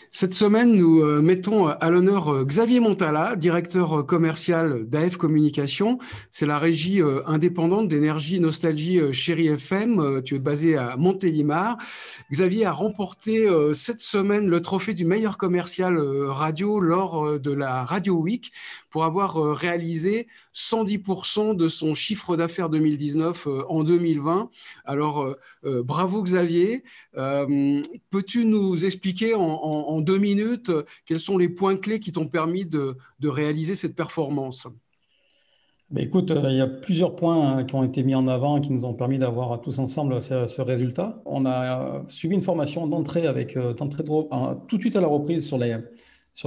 Cette semaine, nous mettons à l'honneur Xavier Montala, directeur commercial d'AF Communication. C'est la régie indépendante d'énergie Nostalgie Chérie FM. Tu es basé à Montélimar. Xavier a remporté cette semaine le trophée du meilleur commercial radio lors de la Radio Week pour avoir réalisé 110% de son chiffre d'affaires 2019 en 2020. Alors, bravo Xavier. Peux-tu nous expliquer en 2 minutes quels sont les points clés qui t'ont permis de réaliser cette performance? Ben écoute, il y a plusieurs points qui ont été mis en avant et qui nous ont permis d'avoir tous ensemble ce résultat. On a suivi une formation d'entrée tout de suite à la reprise sur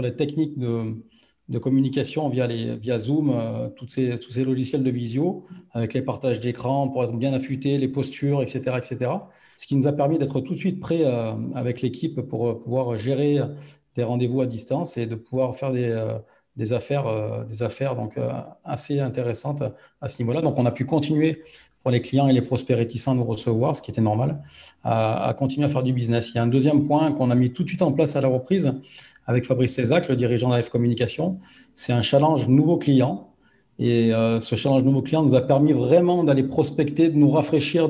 les techniques de communication via Zoom, tous ces logiciels de visio, avec les partages d'écran pour être bien affûté, les postures, etc., etc. Ce qui nous a permis d'être tout de suite prêts avec l'équipe pour pouvoir gérer des rendez-vous à distance et de pouvoir faire des affaires donc, assez intéressantes à ce niveau-là. Donc, on a pu continuer pour les clients et les prospects réticents à nous recevoir, ce qui était normal, à continuer à faire du business. Il y a un deuxième point qu'on a mis tout de suite en place à la reprise avec Fabrice Cézac, le dirigeant d'AF Communication. C'est un challenge nouveau client. Et ce challenge nouveau client nous a permis vraiment d'aller prospecter, de nous rafraîchir,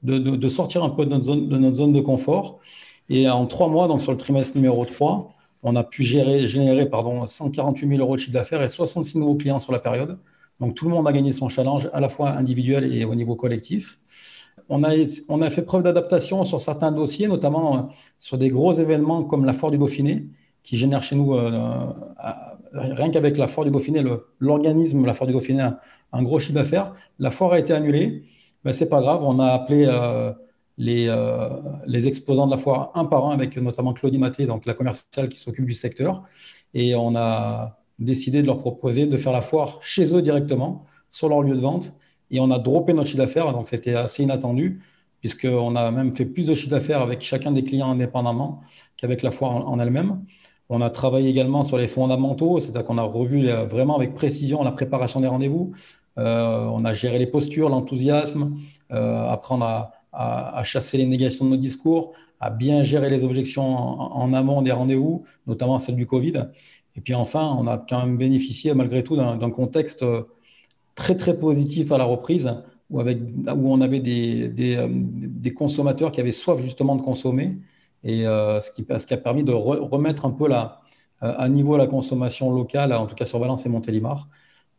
de sortir un peu de notre zone de confort. Et en 3 mois, donc sur le trimestre numéro 3, on a pu générer 148 000 euros de chiffre d'affaires et 66 nouveaux clients sur la période. Donc, tout le monde a gagné son challenge, à la fois individuel et au niveau collectif. On a fait preuve d'adaptation sur certains dossiers, notamment sur des gros événements comme la Foire du Dauphiné, qui génère chez nous, rien qu'avec la Foire du Dauphiné, l'organisme, la Foire du Dauphiné, un gros chiffre d'affaires. La foire a été annulée. Ben, ce n'est pas grave, on a appelé les exposants de la foire un par un, avec notamment Claudie Maté, donc la commerciale qui s'occupe du secteur. Et on a décidé de leur proposer de faire la foire chez eux directement, sur leur lieu de vente. Et on a droppé notre chiffre d'affaires, donc c'était assez inattendu, puisqu'on a même fait plus de chiffre d'affaires avec chacun des clients indépendamment qu'avec la foire en elle-même. On a travaillé également sur les fondamentaux, c'est-à-dire qu'on a revu vraiment avec précision la préparation des rendez-vous. On a géré les postures, l'enthousiasme. Après, on a à chasser les négations de nos discours, à bien gérer les objections en amont des rendez-vous, notamment celle du Covid. Et puis enfin, on a quand même bénéficié malgré tout d'un contexte très très positif à la reprise, où on avait des consommateurs qui avaient soif justement de consommer, et ce qui a permis de remettre un peu à niveau la consommation locale, en tout cas sur Valence et Montélimar.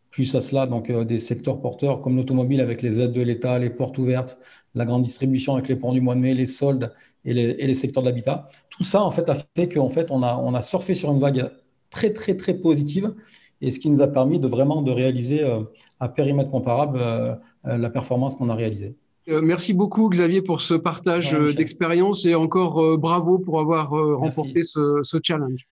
Plus à cela, donc, des secteurs porteurs comme l'automobile avec les aides de l'État, les portes ouvertes, la grande distribution avec les ponts du mois de mai, les soldes et les secteurs de l'habitat. Tout ça, en fait, a fait qu'en fait, on a surfé sur une vague très, très, très positive, et ce qui nous a permis de réaliser à périmètre comparable la performance qu'on a réalisée. Merci beaucoup Xavier pour ce partage Voilà, Michel. d'expérience et encore bravo pour avoir remporté Merci. ce challenge.